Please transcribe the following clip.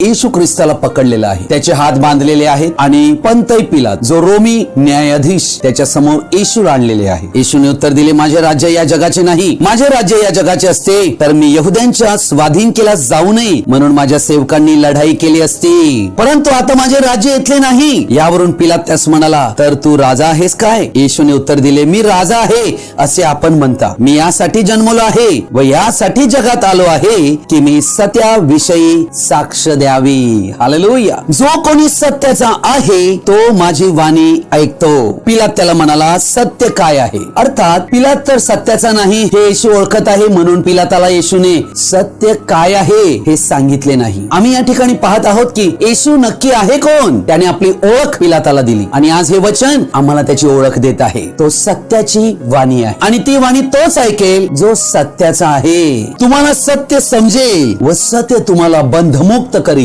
येशू ख्रिस्ताला पकडलेला आहे, त्याचे हात बांधलेले आहेत आणि पंतई पिलात जो रोमी न्यायाधीश त्याच्या समोर येशूला आणलेले आहे. येशूने उत्तर दिले, माझे राज्य या जगाचे नाही. माझे राज्य या जगाचे असते तर मी यहुद्यांच्या स्वाधीन केला जाऊ नये म्हणून माझ्या सेवकांनी लढाई केली असती, परंतु आता माझे राज्य इथले नाही. यावरून पिलात त्यास म्हणाला, तर तू राजा आहेस काय? येशूने उत्तर दिले, मी राजा आहे असे आपण म्हणता. मी यासाठी जन्मलो आहे व यासाठी जगात आलो आहे की मी सत्याविषयी साक्ष द्यावी. हालेलुया. जो कोणी सत्याचा आहे तो माझी वाणी ऐकतो. पिलात त्याला म्हणाला, सत्य काय आहे? अर्थात पिलात तर सत्याचा नाही हे येशू ओळखत आहे, म्हणून पिलाताला येशूने सत्य काय आहे हे सांगितले नाही. आम्ही या ठिकाणी पाहत आहोत की येशू नक्की आहे कोण. त्याने आपली ओळख पिलाताला दिली आणि आज हे वचन आम्हाला त्याची ओळख देत आहे. तो सत्याची वाणी आहे आणि ती वाणी तोच ऐकेल जो सत्याचा आहे. तुम्हाला सत्य समजेल व सत्य तुम्हाला बंधमुक्त करेल.